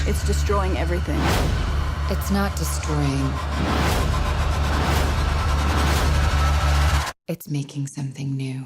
It's destroying everything. It's not destroying. It's making something new.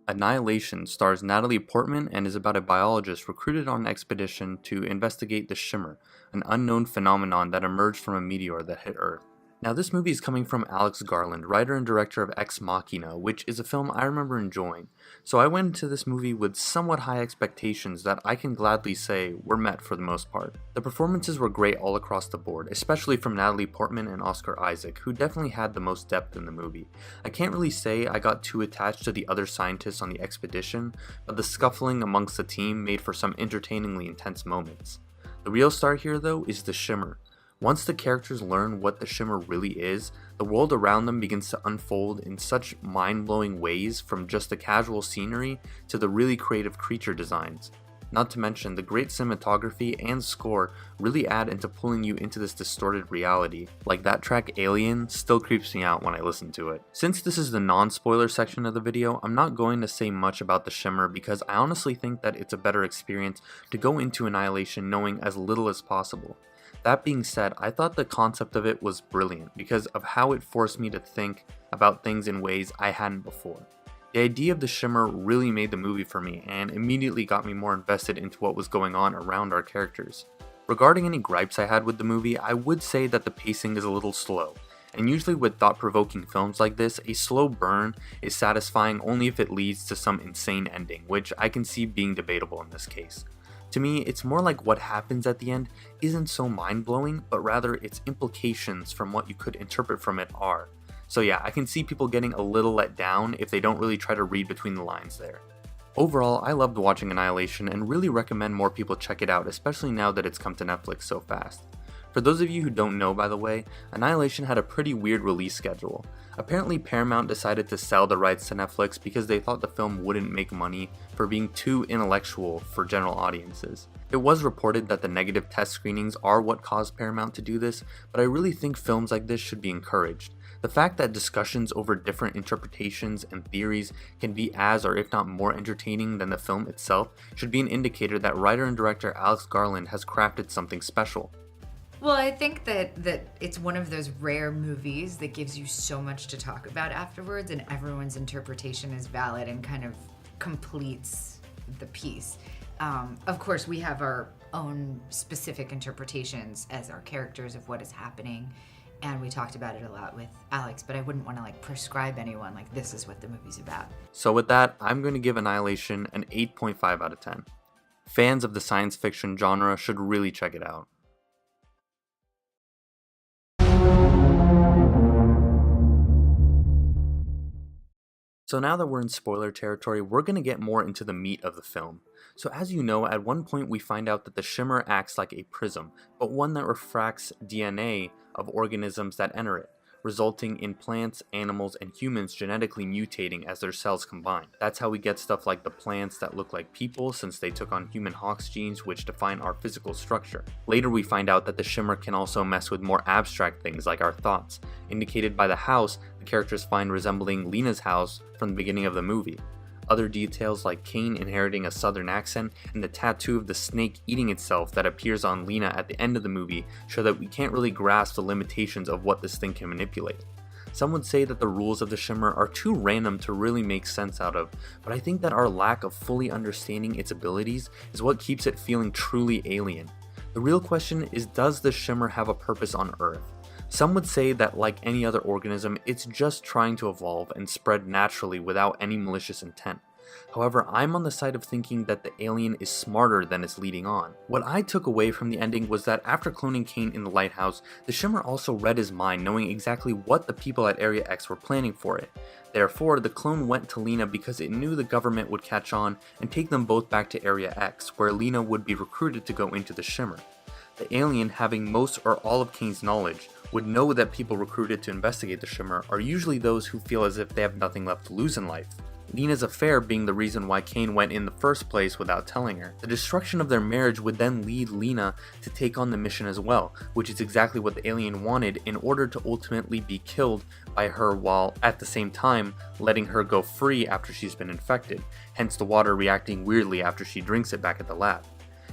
Annihilation stars Natalie Portman and is about a biologist recruited on an expedition to investigate the Shimmer, an unknown phenomenon that emerged from a meteor that hit Earth. Now this movie is coming from Garland, writer and director of Ex Machina, which is a film I remember enjoying. So I went into this movie with somewhat high expectations that I can gladly say were met for the most part. The performances were great all across the board, especially from Natalie Portman and Oscar Isaac, who definitely had the most depth in the movie. I can't really say I got too attached to the other scientists on the expedition, but the scuffling amongst the team made for some entertainingly intense moments. The real star here though is the Shimmer. Once the characters learn what the Shimmer really is, the world around them begins to unfold in such mind-blowing ways, from just the casual scenery to the really creative creature designs. Not to mention, the great cinematography and score really add into pulling you into this distorted reality. Like that track Alien still creeps me out when I listen to it. Since this is the non-spoiler section of the video, I'm not going to say much about the Shimmer because I honestly think that it's a better experience to go into Annihilation knowing as little as possible. That being said, I thought the concept of it was brilliant because of how it forced me to think about things in ways I hadn't before. The idea of the Shimmer really made the movie for me and immediately got me more invested into what was going on around our characters. Regarding any gripes I had with the movie, I would say that the pacing is a little slow, and usually with thought-provoking films like this, a slow burn is satisfying only if it leads to some insane ending, which I can see being debatable in this case. To me, it's more like what happens at the end isn't so mind-blowing, but rather its implications from what you could interpret from it are. So yeah, I can see people getting a little let down if they don't really try to read between the lines there. Overall, I loved watching Annihilation and really recommend more people check it out, especially now that it's come to Netflix so fast. For those of you who don't know, by the way, Annihilation had a pretty weird release schedule. Apparently Paramount decided to sell the rights to Netflix because they thought the film wouldn't make money for being too intellectual for general audiences. It was reported that the negative test screenings are what caused Paramount to do this, but I really think films like this should be encouraged. The fact that discussions over different interpretations and theories can be as or if not more entertaining than the film itself should be an indicator that writer and director Garland has crafted something special. Well, I think that it's one of those rare movies that gives you so much to talk about afterwards, and everyone's interpretation is valid and kind of completes the piece. Of course, we have our own specific interpretations as our characters of what is happening, and we talked about it a lot with Alex, but I wouldn't want to prescribe anyone this is what the movie's about. So with that, I'm going to give Annihilation an 8.5 out of 10. Fans of the science fiction genre should really check it out. So now that we're in spoiler territory, we're going to get more into the meat of the film. So as you know, at one point we find out that the Shimmer acts like a prism, but one that refracts DNA of organisms that enter it, resulting in plants, animals, and humans genetically mutating as their cells combine. That's how we get stuff like the plants that look like people, since they took on human Hox genes which define our physical structure. Later we find out that the Shimmer can also mess with more abstract things like our thoughts, indicated by the house the characters find resembling Lena's house from the beginning of the movie. Other details like Kane inheriting a southern accent and the tattoo of the snake eating itself that appears on Lena at the end of the movie show that we can't really grasp the limitations of what this thing can manipulate. Some would say that the rules of the Shimmer are too random to really make sense out of, but I think that our lack of fully understanding its abilities is what keeps it feeling truly alien. The real question is, does the Shimmer have a purpose on Earth? Some would say that like any other organism, it's just trying to evolve and spread naturally without any malicious intent. However, I'm on the side of thinking that the alien is smarter than it's leading on. What I took away from the ending was that after cloning Kane in the lighthouse, the Shimmer also read his mind, knowing exactly what the people at Area X were planning for it. Therefore, the clone went to Lena because it knew the government would catch on and take them both back to Area X, where Lena would be recruited to go into the Shimmer. The alien, having most or all of Kane's knowledge, would know that people recruited to investigate the Shimmer are usually those who feel as if they have nothing left to lose in life. Lena's affair being the reason why Kane went in the first place without telling her. The destruction of their marriage would then lead Lena to take on the mission as well, which is exactly what the alien wanted in order to ultimately be killed by her while at the same time letting her go free after she's been infected, hence the water reacting weirdly after she drinks it back at the lab.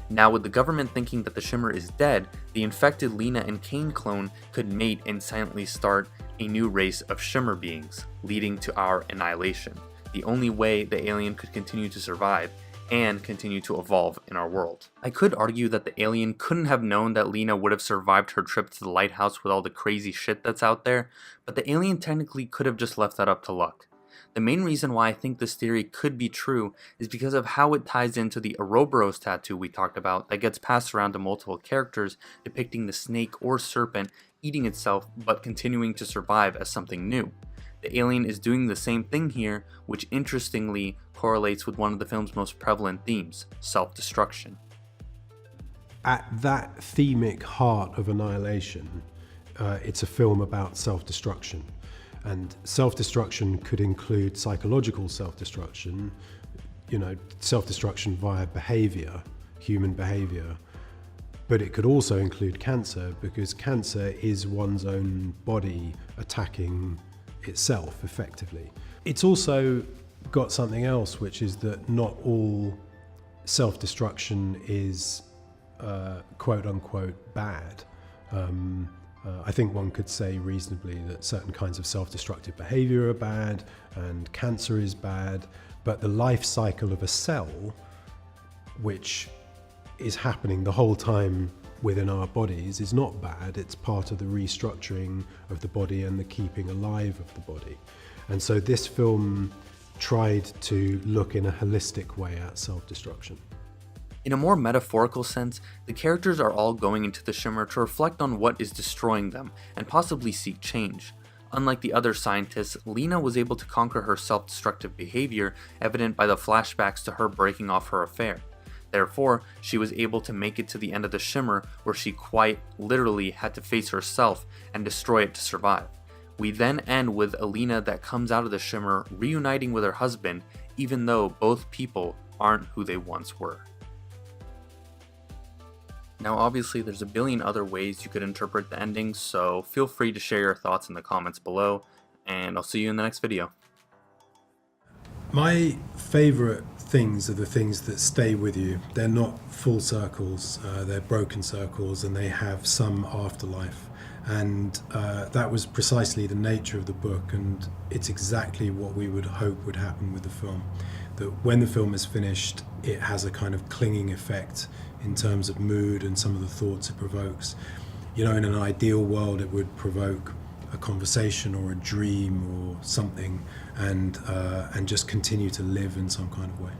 Now with the government thinking that the Shimmer is dead, the infected Lena and Kane clone could mate and silently start a new race of Shimmer beings, leading to our annihilation. The only way the alien could continue to survive and continue to evolve in our world. I could argue that the alien couldn't have known that Lena would have survived her trip to the lighthouse with all the crazy shit that's out there, but the alien technically could have just left that up to luck. The main reason why I think this theory could be true is because of how it ties into the Ouroboros tattoo we talked about that gets passed around to multiple characters depicting the snake or serpent eating itself but continuing to survive as something new. The alien is doing the same thing here, which interestingly correlates with one of the film's most prevalent themes, self-destruction. At that themic heart of Annihilation, it's a film about self-destruction. And self-destruction could include psychological self-destruction, self-destruction via behavior, human behavior. But it could also include cancer, because cancer is one's own body attacking itself effectively. It's also got something else, which is that not all self-destruction is quote unquote bad. I think one could say reasonably that certain kinds of self-destructive behavior are bad and cancer is bad, but the life cycle of a cell, which is happening the whole time within our bodies, is not bad. It's part of the restructuring of the body and the keeping alive of the body. And so this film tried to look in a holistic way at self-destruction. In a more metaphorical sense, the characters are all going into the Shimmer to reflect on what is destroying them and possibly seek change. Unlike the other scientists, Lena was able to conquer her self-destructive behavior, evident by the flashbacks to her breaking off her affair. Therefore, she was able to make it to the end of the Shimmer, where she quite literally had to face herself and destroy it to survive. We then end with a Lena that comes out of the Shimmer reuniting with her husband, even though both people aren't who they once were. Now obviously there's a billion other ways you could interpret the ending, so feel free to share your thoughts in the comments below, and I'll see you in the next video. My favourite things are the things that stay with you. They're not full circles, they're broken circles, and they have some afterlife. And that was precisely the nature of the book, and it's exactly what we would hope would happen with the film. That when the film is finished, it has a kind of clinging effect in terms of mood and some of the thoughts it provokes. In an ideal world, it would provoke a conversation or a dream or something, and just continue to live in some kind of way.